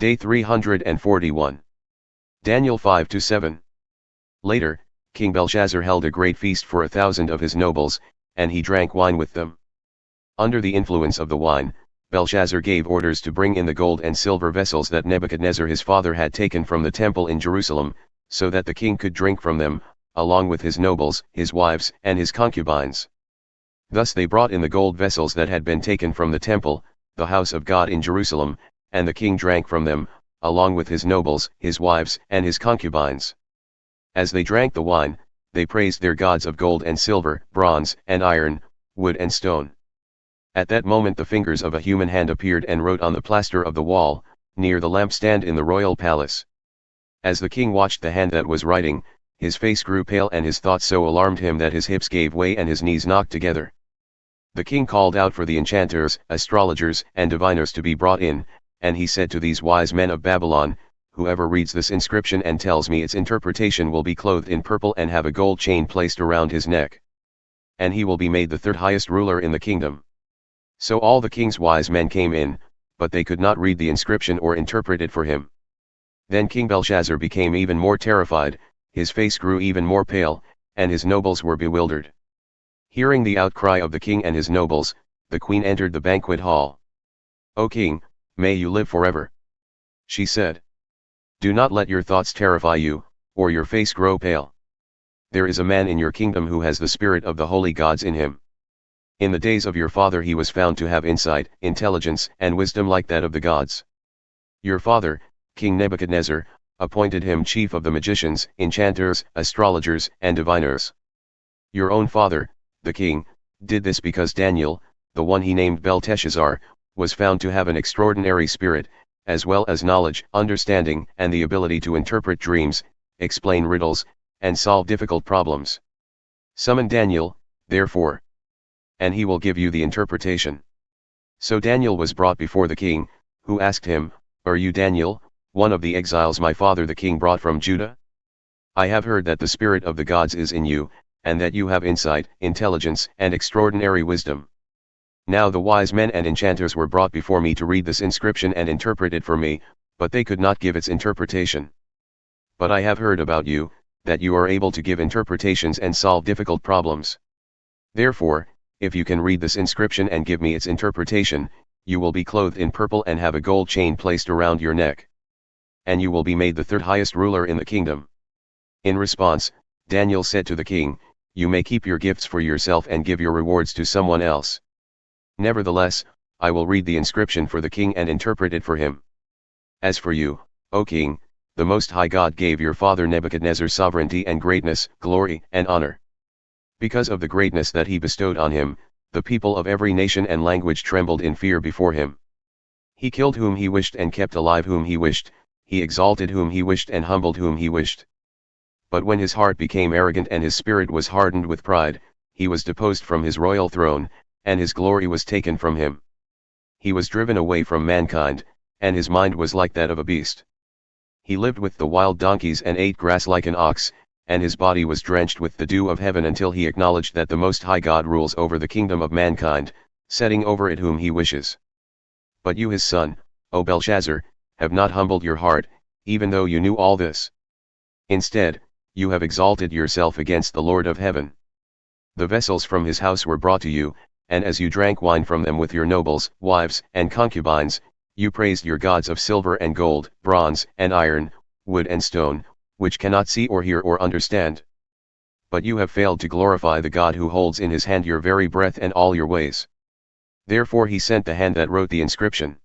Day 341. Daniel 5-7. Later, King Belshazzar held a great feast for 1,000 of his nobles, and he drank wine with them. Under the influence of the wine, Belshazzar gave orders to bring in the gold and silver vessels that Nebuchadnezzar his father had taken from the temple in Jerusalem, so that the king could drink from them, along with his nobles, his wives, and his concubines. Thus they brought in the gold vessels that had been taken from the temple, the house of God in Jerusalem, and the king drank from them, along with his nobles, his wives, and his concubines. As they drank the wine, they praised their gods of gold and silver, bronze and iron, wood and stone. At that moment the fingers of a human hand appeared and wrote on the plaster of the wall, near the lampstand in the royal palace. As the king watched the hand that was writing, his face grew pale and his thoughts so alarmed him that his hips gave way and his knees knocked together. The king called out for the enchanters, astrologers, and diviners to be brought in, and he said to these wise men of Babylon, "Whoever reads this inscription and tells me its interpretation will be clothed in purple and have a gold chain placed around his neck. And he will be made the third highest ruler in the kingdom." So all the king's wise men came in, but they could not read the inscription or interpret it for him. Then King Belshazzar became even more terrified, his face grew even more pale, and his nobles were bewildered. Hearing the outcry of the king and his nobles, the queen entered the banquet hall. "O king, may you live forever," she said. "Do not let your thoughts terrify you, or your face grow pale. There is a man in your kingdom who has the spirit of the holy gods in him. In the days of your father he was found to have insight, intelligence, and wisdom like that of the gods. Your father, King Nebuchadnezzar, appointed him chief of the magicians, enchanters, astrologers, and diviners. Your own father, the king, did this because Daniel, the one he named Belteshazzar, was found to have an extraordinary spirit, as well as knowledge, understanding, and the ability to interpret dreams, explain riddles, and solve difficult problems. Summon Daniel, therefore, and he will give you the interpretation." So Daniel was brought before the king, who asked him, "Are you Daniel, one of the exiles my father the king brought from Judah? I have heard that the spirit of the gods is in you, and that you have insight, intelligence, and extraordinary wisdom. Now the wise men and enchanters were brought before me to read this inscription and interpret it for me, but they could not give its interpretation. But I have heard about you, that you are able to give interpretations and solve difficult problems. Therefore, if you can read this inscription and give me its interpretation, you will be clothed in purple and have a gold chain placed around your neck. And you will be made the third highest ruler in the kingdom." In response, Daniel said to the king, "You may keep your gifts for yourself and give your rewards to someone else. Nevertheless, I will read the inscription for the king and interpret it for him. As for you, O king, the Most High God gave your father Nebuchadnezzar sovereignty and greatness, glory, and honor. Because of the greatness that he bestowed on him, the people of every nation and language trembled in fear before him. He killed whom he wished and kept alive whom he wished, he exalted whom he wished and humbled whom he wished. But when his heart became arrogant and his spirit was hardened with pride, he was deposed from his royal throne, and his glory was taken from him. He was driven away from mankind, and his mind was like that of a beast. He lived with the wild donkeys and ate grass like an ox, and his body was drenched with the dew of heaven until he acknowledged that the Most High God rules over the kingdom of mankind, setting over it whom he wishes. But you his son, O Belshazzar, have not humbled your heart, even though you knew all this. Instead, you have exalted yourself against the Lord of heaven. The vessels from his house were brought to you, and as you drank wine from them with your nobles, wives, and concubines, you praised your gods of silver and gold, bronze and iron, wood and stone, which cannot see or hear or understand. But you have failed to glorify the God who holds in his hand your very breath and all your ways. Therefore he sent the hand that wrote the inscription.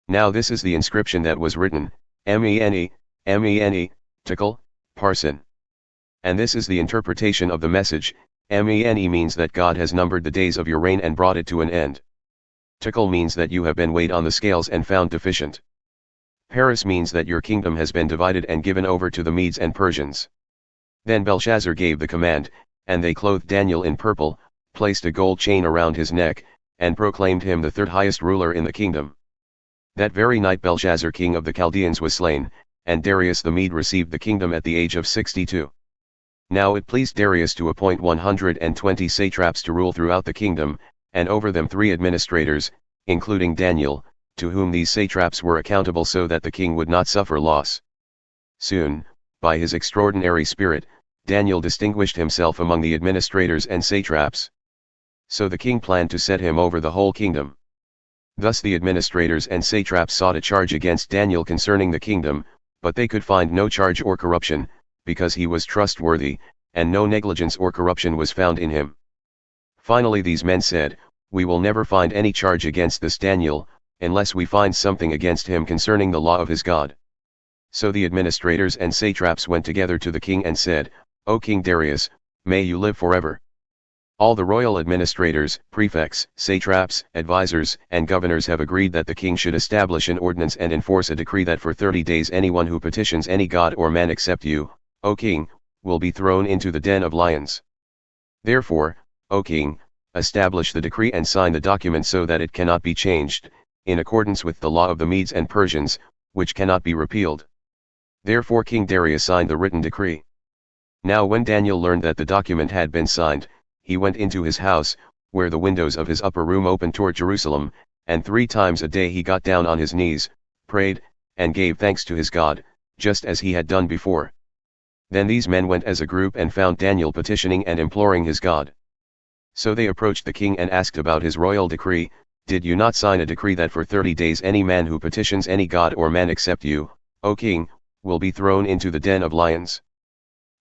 Now this is the inscription that was written, MENE, MENE, TEKEL, PARSIN. And this is the interpretation of the message. MENE means that God has numbered the days of your reign and brought it to an end. TEKEL means that you have been weighed on the scales and found deficient. PARSIN means that your kingdom has been divided and given over to the Medes and Persians. Then Belshazzar gave the command, and they clothed Daniel in purple, placed a gold chain around his neck, and proclaimed him the third highest ruler in the kingdom. That very night Belshazzar king of the Chaldeans was slain, and Darius the Mede received the kingdom at the age of 62. Now it pleased Darius to appoint 120 satraps to rule throughout the kingdom, and over them 3 administrators, including Daniel, to whom these satraps were accountable so that the king would not suffer loss. Soon, by his extraordinary spirit, Daniel distinguished himself among the administrators and satraps. So the king planned to set him over the whole kingdom. Thus the administrators and satraps sought a charge against Daniel concerning the kingdom, but they could find no charge or corruption, because he was trustworthy, and no negligence or corruption was found in him. Finally these men said, "We will never find any charge against this Daniel, unless we find something against him concerning the law of his God." So the administrators and satraps went together to the king and said, "O King Darius, may you live forever. All the royal administrators, prefects, satraps, advisors, and governors have agreed that the king should establish an ordinance and enforce a decree that for 30 days anyone who petitions any god or man except you, O king, will be thrown into the den of lions. Therefore, O king, establish the decree and sign the document so that it cannot be changed, in accordance with the law of the Medes and Persians, which cannot be repealed." Therefore King Darius signed the written decree. Now when Daniel learned that the document had been signed, he went into his house, where the windows of his upper room opened toward Jerusalem, and 3 times a day he got down on his knees, prayed, and gave thanks to his God, just as he had done before. Then these men went as a group and found Daniel petitioning and imploring his God. So they approached the king and asked about his royal decree. "Did you not sign a decree that for 30 days any man who petitions any god or man except you, O king, will be thrown into the den of lions?"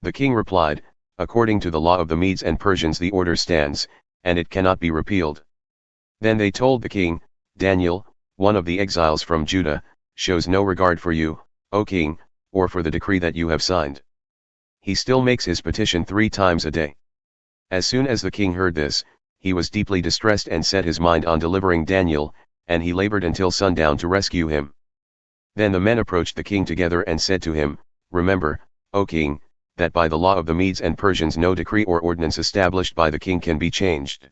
The king replied, "According to the law of the Medes and Persians the order stands, and it cannot be repealed." Then they told the king, "Daniel, one of the exiles from Judah, shows no regard for you, O king, or for the decree that you have signed. He still makes his petition 3 times a day." As soon as the king heard this, he was deeply distressed and set his mind on delivering Daniel, and he labored until sundown to rescue him. Then the men approached the king together and said to him, "Remember, O king, that by the law of the Medes and Persians no decree or ordinance established by the king can be changed."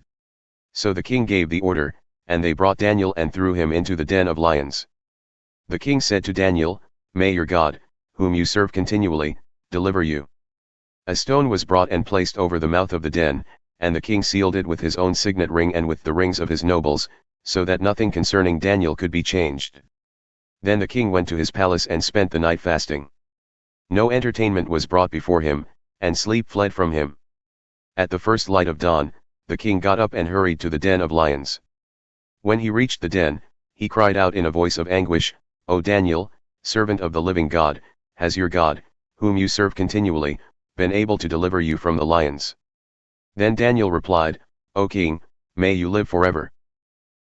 So the king gave the order, and they brought Daniel and threw him into the den of lions. The king said to Daniel, "May your God, whom you serve continually, deliver you." A stone was brought and placed over the mouth of the den, and the king sealed it with his own signet ring and with the rings of his nobles, so that nothing concerning Daniel could be changed. Then the king went to his palace and spent the night fasting. No entertainment was brought before him, and sleep fled from him. At the first light of dawn, the king got up and hurried to the den of lions. When he reached the den, he cried out in a voice of anguish, "O Daniel, servant of the living God, has your God, whom you serve continually, been able to deliver you from the lions?" Then Daniel replied, "O king, may you live forever.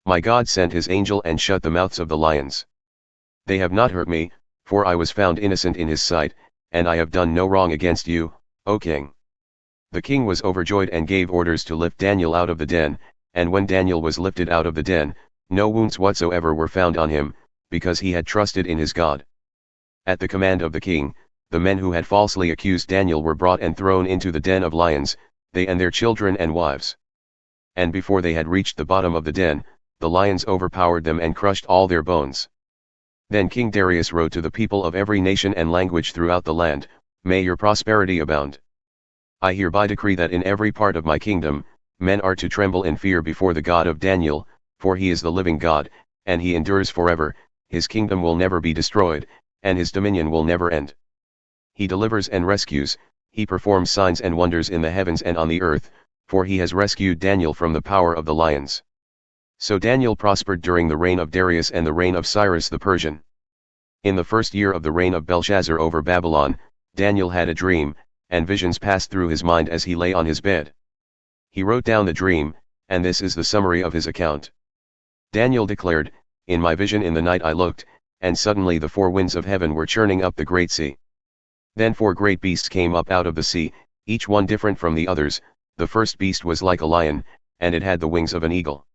My God sent his angel and shut the mouths of the lions. They have not hurt me, for I was found innocent in his sight, and I have done no wrong against you, O king." The king was overjoyed and gave orders to lift Daniel out of the den, and when Daniel was lifted out of the den, no wounds whatsoever were found on him, because he had trusted in his God. At the command of the king, the men who had falsely accused Daniel were brought and thrown into the den of lions, they and their children and wives. And before they had reached the bottom of the den, the lions overpowered them and crushed all their bones. Then King Darius wrote to the people of every nation and language throughout the land, "May your prosperity abound. I hereby decree that in every part of my kingdom, men are to tremble in fear before the God of Daniel, for he is the living God, and he endures forever, his kingdom will never be destroyed, and his dominion will never end. He delivers and rescues, he performs signs and wonders in the heavens and on the earth, for he has rescued Daniel from the power of the lions." So Daniel prospered during the reign of Darius and the reign of Cyrus the Persian. In the first year of the reign of Belshazzar over Babylon, Daniel had a dream, and visions passed through his mind as he lay on his bed. He wrote down the dream, and this is the summary of his account. Daniel declared, "In my vision in the night I looked, and suddenly the 4 winds of heaven were churning up the great sea. Then 4 great beasts came up out of the sea, each one different from the others. The first beast was like a lion, and it had the wings of an eagle.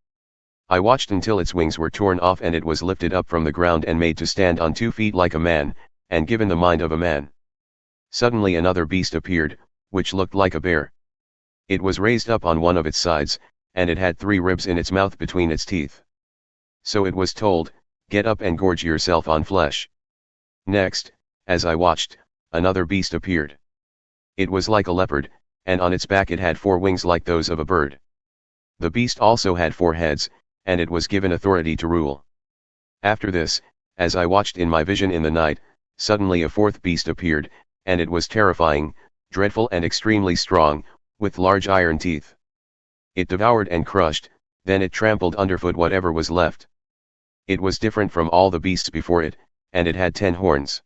I watched until its wings were torn off and it was lifted up from the ground and made to stand on 2 feet like a man, and given the mind of a man. Suddenly another beast appeared, which looked like a bear. It was raised up on one of its sides, and it had 3 ribs in its mouth between its teeth. So it was told, 'Get up and gorge yourself on flesh.' Next, as I watched, another beast appeared. It was like a leopard, and on its back it had 4 wings like those of a bird. The beast also had 4 heads, and it was given authority to rule. After this, as I watched in my vision in the night, suddenly a fourth beast appeared, and it was terrifying, dreadful and extremely strong, with large iron teeth. It devoured and crushed, then it trampled underfoot whatever was left. It was different from all the beasts before it, and it had 10 horns.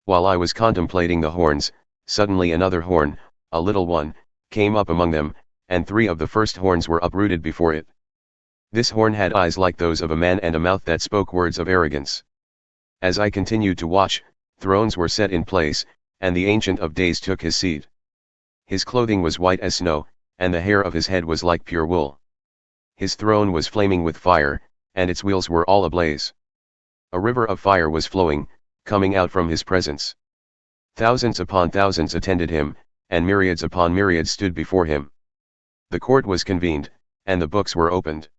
While I was contemplating the horns, suddenly another horn, a little one, came up among them, and 3 of the first horns were uprooted before it. This horn had eyes like those of a man and a mouth that spoke words of arrogance. As I continued to watch, thrones were set in place, and the Ancient of Days took his seat. His clothing was white as snow, and the hair of his head was like pure wool. His throne was flaming with fire, and its wheels were all ablaze. A river of fire was flowing, coming out from his presence. Thousands upon thousands attended him, and myriads upon myriads stood before him. The court was convened, and the books were opened.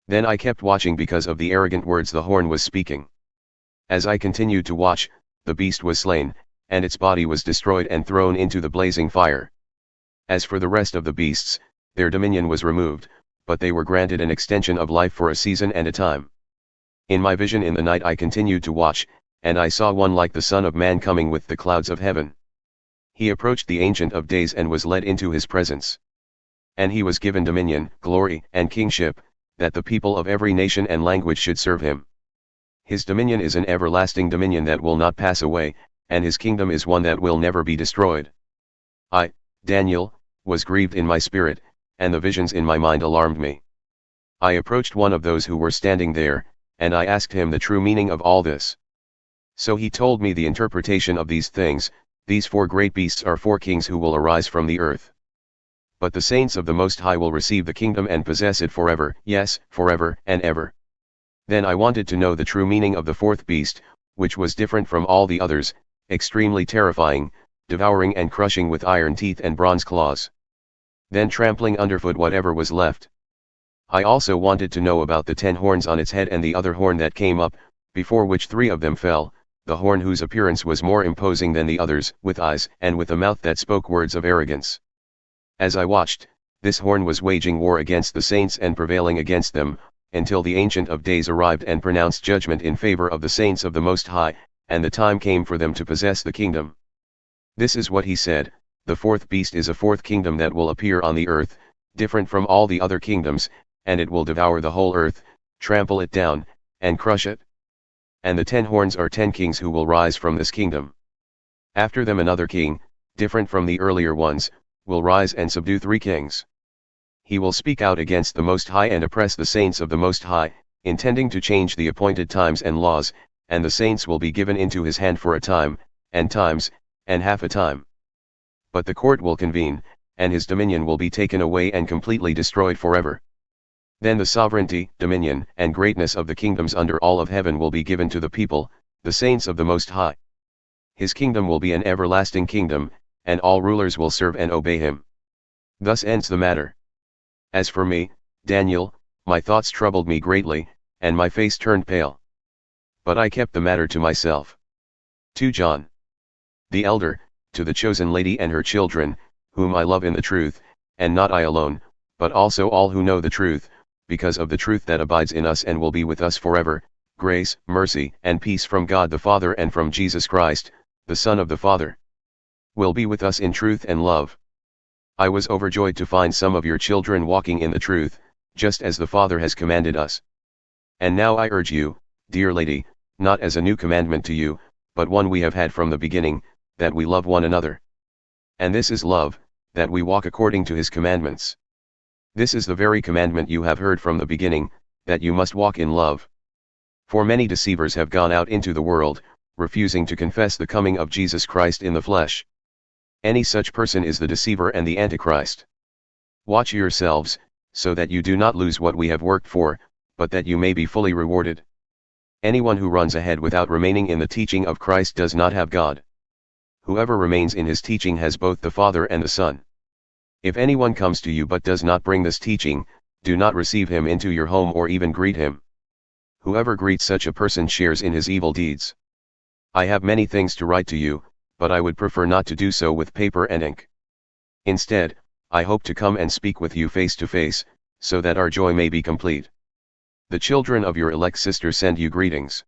Then I kept watching because of the arrogant words the horn was speaking. As I continued to watch, the beast was slain, and its body was destroyed and thrown into the blazing fire. As for the rest of the beasts, their dominion was removed, but they were granted an extension of life for a season and a time. In my vision in the night I continued to watch, and I saw one like the Son of Man coming with the clouds of heaven. He approached the Ancient of Days and was led into his presence. And he was given dominion, glory, and kingship, that the people of every nation and language should serve him. His dominion is an everlasting dominion that will not pass away, and his kingdom is one that will never be destroyed. I, Daniel, was grieved in my spirit, and the visions in my mind alarmed me. I approached one of those who were standing there, and I asked him the true meaning of all this. So he told me the interpretation of these things. These 4 great beasts are 4 kings who will arise from the earth. But the saints of the Most High will receive the kingdom and possess it forever, yes, forever and ever. Then I wanted to know the true meaning of the 4th beast, which was different from all the others, extremely terrifying, devouring and crushing with iron teeth and bronze claws. Then trampling underfoot whatever was left. I also wanted to know about the 10 horns on its head and the other horn that came up, before which 3 of them fell, the horn whose appearance was more imposing than the others, with eyes and with a mouth that spoke words of arrogance. As I watched, this horn was waging war against the saints and prevailing against them, until the Ancient of Days arrived and pronounced judgment in favor of the saints of the Most High, and the time came for them to possess the kingdom. This is what he said: the 4th beast is a 4th kingdom that will appear on the earth, different from all the other kingdoms, and it will devour the whole earth, trample it down, and crush it. And the 10 horns are 10 kings who will rise from this kingdom. After them another king, different from the earlier ones, will rise and subdue 3 kings. He will speak out against the Most High and oppress the saints of the Most High, intending to change the appointed times and laws, and the saints will be given into his hand for a time, and times, and half a time. But the court will convene, and his dominion will be taken away and completely destroyed forever. Then the sovereignty, dominion, and greatness of the kingdoms under all of heaven will be given to the people, the saints of the Most High. His kingdom will be an everlasting kingdom, and all rulers will serve and obey him. Thus ends the matter. As for me, Daniel, my thoughts troubled me greatly, and my face turned pale. But I kept the matter to myself. 2 John. The elder, to the chosen lady and her children, whom I love in the truth, and not I alone, but also all who know the truth, because of the truth that abides in us and will be with us forever, grace, mercy, and peace from God the Father and from Jesus Christ, the Son of the Father, will be with us in truth and love. I was overjoyed to find some of your children walking in the truth, just as the Father has commanded us. And now I urge you, dear lady, not as a new commandment to you, but one we have had from the beginning, that we love one another. And this is love, that we walk according to his commandments. This is the very commandment you have heard from the beginning, that you must walk in love. For many deceivers have gone out into the world, refusing to confess the coming of Jesus Christ in the flesh. Any such person is the deceiver and the Antichrist. Watch yourselves, so that you do not lose what we have worked for, but that you may be fully rewarded. Anyone who runs ahead without remaining in the teaching of Christ does not have God. Whoever remains in his teaching has both the Father and the Son. If anyone comes to you but does not bring this teaching, do not receive him into your home or even greet him. Whoever greets such a person shares in his evil deeds. I have many things to write to you, but I would prefer not to do so with paper and ink. Instead, I hope to come and speak with you face to face, so that our joy may be complete. The children of your elect sister send you greetings.